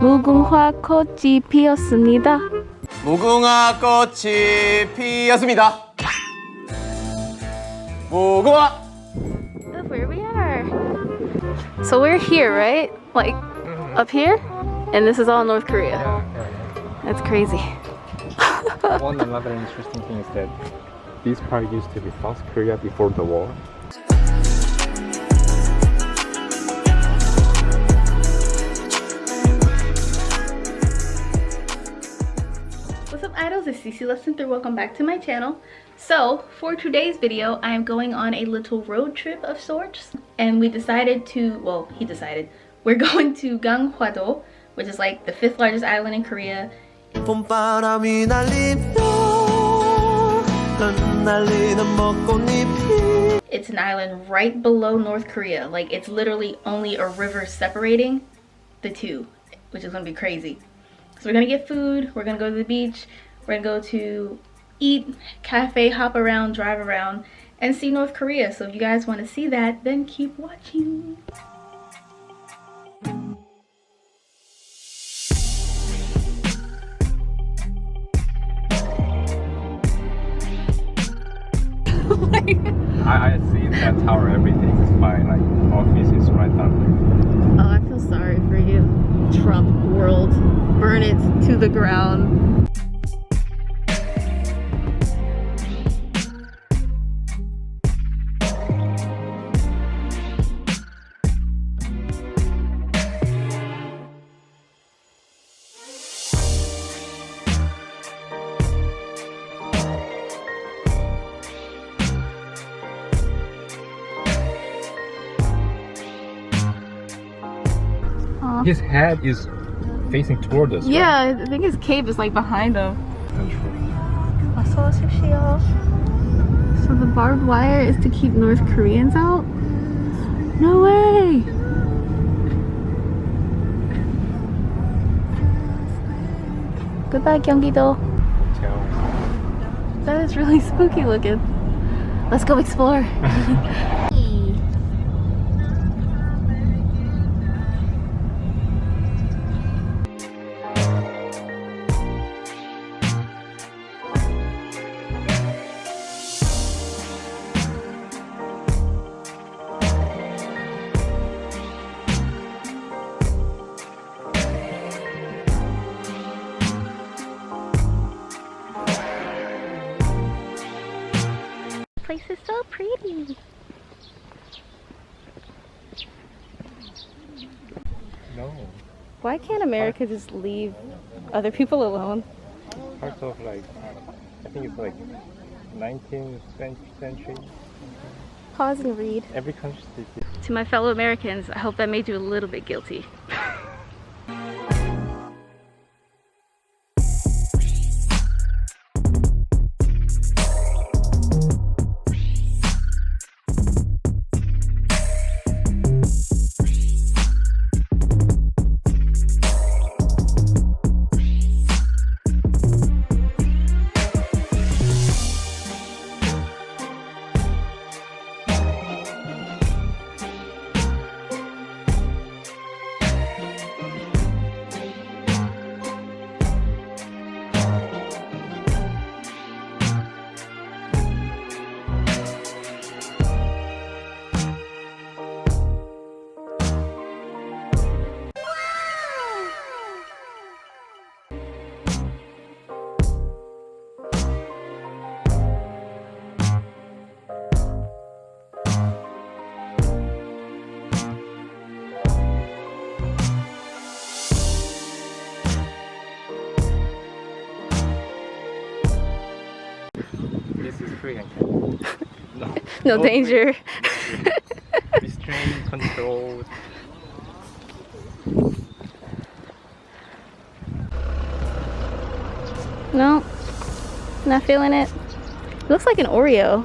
무궁화 꽃이 피었습니다. 무궁화 꽃이 피었습니다. 무궁화. Look where we are. So we're here, right? Like up here? And this is all North Korea. That's crazy. One another interesting thing is that this part used to be South Korea before the war. What's up, idols? It's Cece Lesson 3. Welcome back to my channel. So for today's video, I am going on a little road trip of sorts, and we decided to, well, he decided, we're going to Ganghwa, which is like the 5th largest island in Korea. It's an island right below North Korea. Like, it's literally only a river separating the two, which is gonna be crazy. So we're gonna get food, we're gonna go to the beach, we're gonna go to eat, cafe, hop around, drive around, and see North Korea. So if you guys wanna see that, then keep watching. I see that tower, everything is fine, like office is right down there. Oh, I feel sorry for you. Trump world, burn it to the ground. His head is facing toward us. Yeah, I think his cave is like behind him. So the barbed wire is to keep North Koreans out? No way! Goodbye, Gyeonggi-do. That is really spooky looking. Let's go explore. This place is so pretty. No. Why can't America just leave other people alone? Part of like, I think it's like 19th century. Pause and read. Every country. To my fellow Americans, I hope that made you a little bit guilty. This is free and No danger. Restrained, controlled. No, not feeling it. It looks like an Oreo.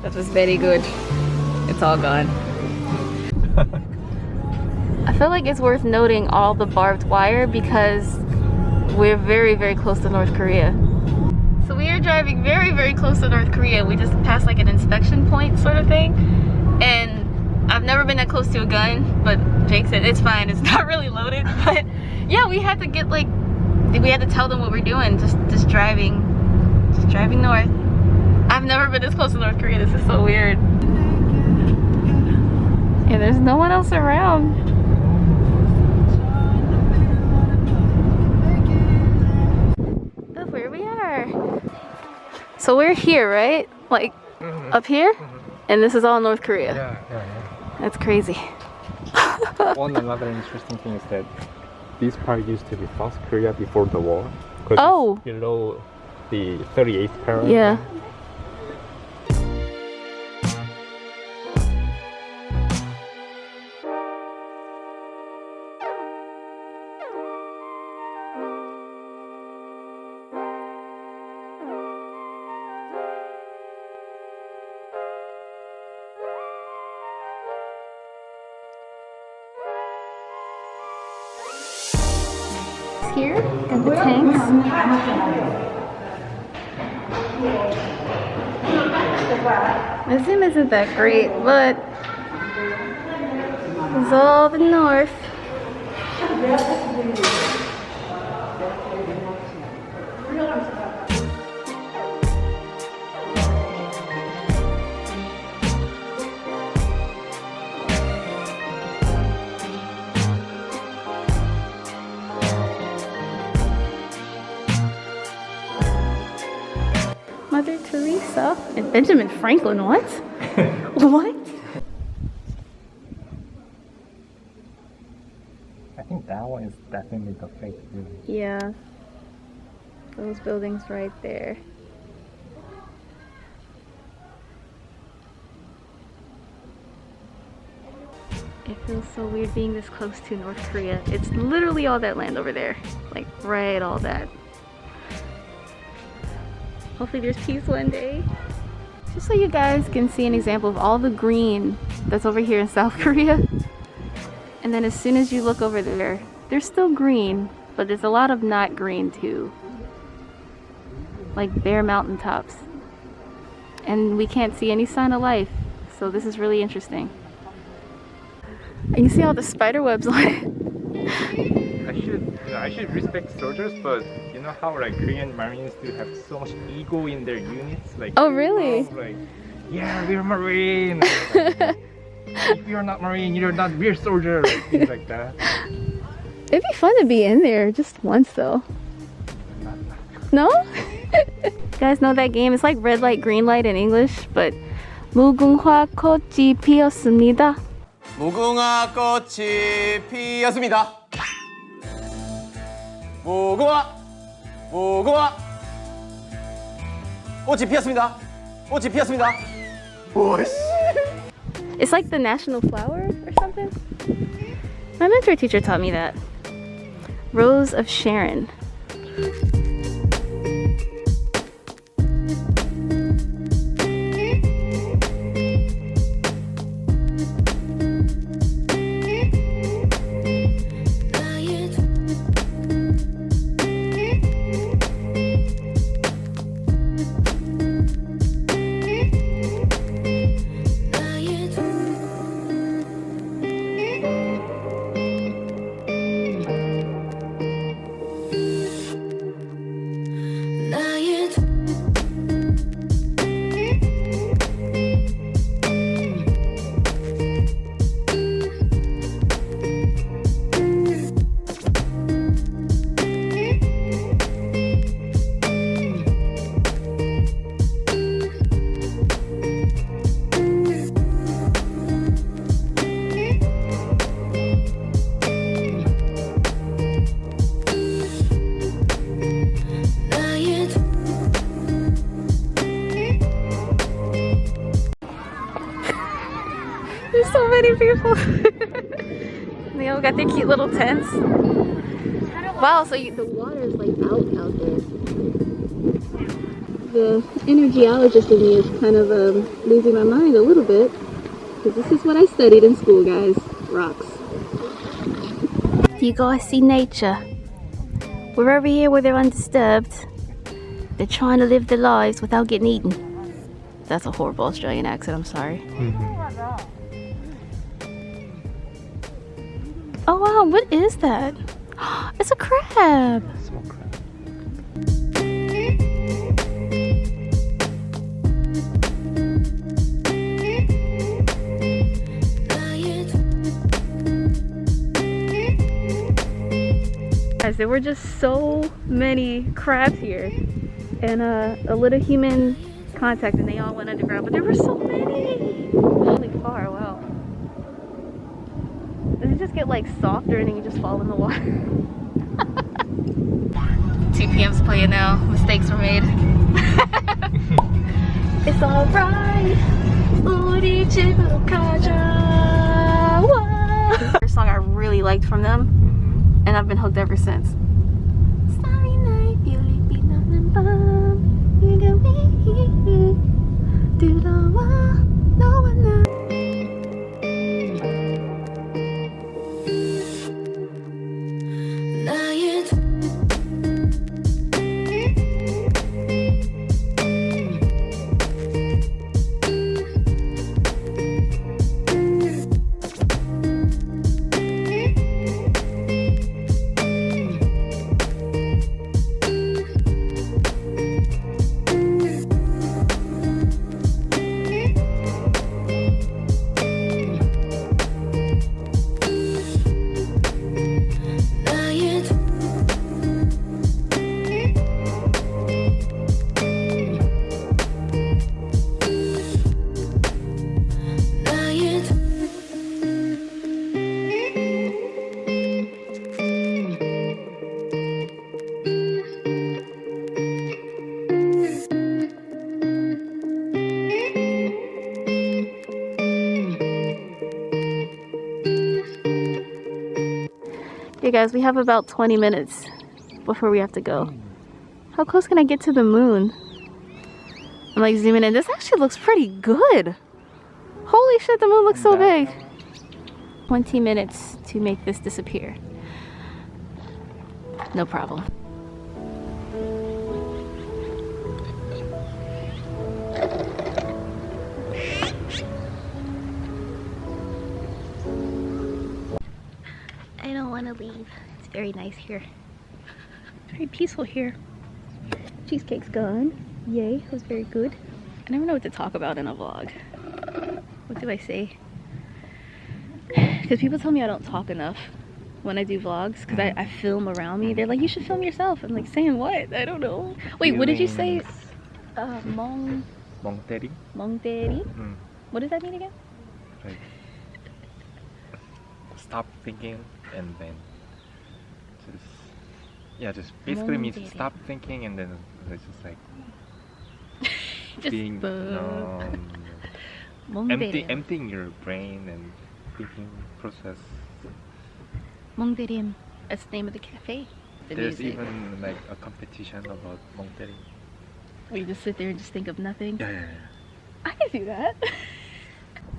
That was very good. It's all gone. I feel like it's worth noting all the barbed wire because we're very, very close to North Korea. So we are driving very, very close to North Korea. We just passed like an inspection point sort of thing. And I've never been that close to a gun, but Jake said it's fine, it's not really loaded. But yeah, we had to get like, we had to tell them what we're doing, just driving north. I've never been this close to North Korea. This is so weird. Yeah, there's no one else around. Look where we are. So we're here, right? Like up here? And this is all North Korea. Yeah. That's crazy. One another interesting thing is that this part used to be South Korea before the war. 'Cause Oh. it's below the 38th parallel. Yeah. Here, got the tanks. The zoom isn't that great, but it's all the north. Mother Teresa and Benjamin Franklin, what? What? I think that one is definitely the fake view. Yeah. Those buildings right there. It feels so weird being this close to North Korea. It's literally all that land over there. Like, right, all that. Hopefully there's peace one day. Just so you guys can see an example of all the green that's over here in South Korea. And then as soon as you look over there, there's still green, but there's a lot of not green too. Like bare mountaintops. And we can't see any sign of life. So this is really interesting. And you see all the spider webs on it. I should respect soldiers, but you know how like Korean Marines do have so much ego in their units? Like, Oh, really? Like, yeah, we're Marine. Like, if you're not Marine, you're not real soldier. Like, things like that. It'd be fun to be in there just once though. No? You guys know that game? It's like red light, green light in English, but 무궁화 꽃이 피었습니다. 무궁화 꽃이 피었습니다. 무궁화 꽃이 피었습니다. 꽃이 피었습니다. 오씨. It's like the national flower or something. My mentor teacher taught me that. Rose of Sharon. There's so many people. They all got their cute little tents. Wow, so the water is like out there. The energyologist in me is kind of losing my mind a little bit. Because this is what I studied in school, guys. Rocks. You guys see nature. We're over here where they're undisturbed. They're trying to live their lives without getting eaten. That's a horrible Australian accent, I'm sorry. Oh wow, what is that? It's a crab! Small crab. Guys, there were just so many crabs here. And a little human contact and they all went underground, but there were so many! Really far, wow. Does it just get like softer and then you just fall in the water? 2 p.m.'s playing now. Mistakes were made. It's alright. First song I really liked from them, and I've been hooked ever since. Starry night, beauty be nothing but you got me. Do the one, no one knows. Okay guys, we have about 20 minutes before we have to go. How close can I get to the moon? I'm like zooming in. This actually looks pretty good. Holy shit, the moon looks so big. 20 minutes to make this disappear. No problem. I don't want to leave. It's very nice here. Very peaceful here. Cheesecake's gone. Yay, it was very good. I never know what to talk about in a vlog. What do I say? Because people tell me I don't talk enough when I do vlogs because I film around me. They're like, you should film yourself. I'm like, saying what? I don't know. Wait, what did you say? Mong Teri. What does that mean again? Like, stop thinking and then just basically means Mong stop thinking and then it's just like Just being emptying your brain and thinking process. Mongderim. That's the name of the cafe. There's even like a competition about Teri. Where you just sit there and just think of nothing. Yeah. I can do that.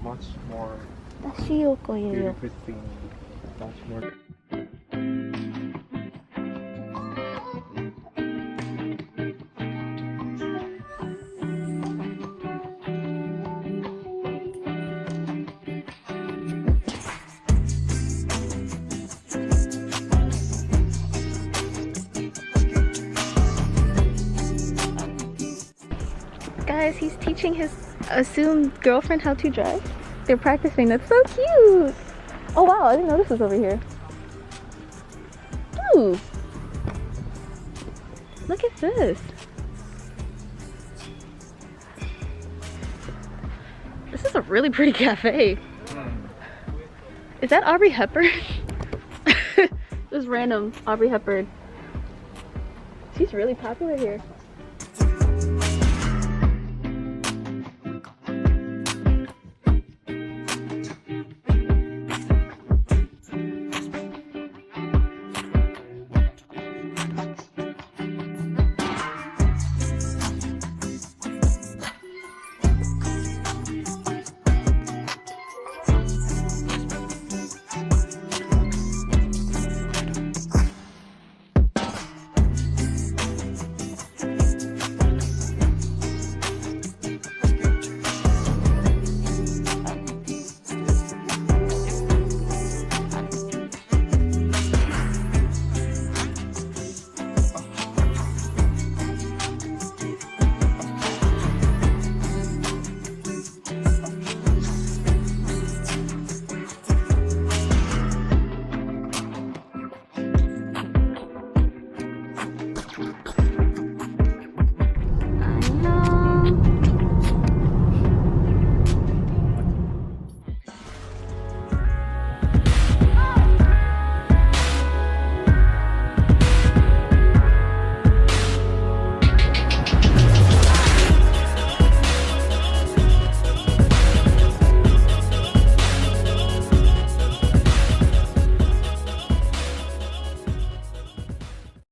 Much more Beautiful thing. Much more. Guys, he's teaching his assumed girlfriend how to drive. They're practicing. That's so cute. Oh wow, I didn't know this was over here. Ooh. Look at this. This is a really pretty cafe. Is that Aubrey Hepburn? Just random Aubrey Hepburn. She's really popular here.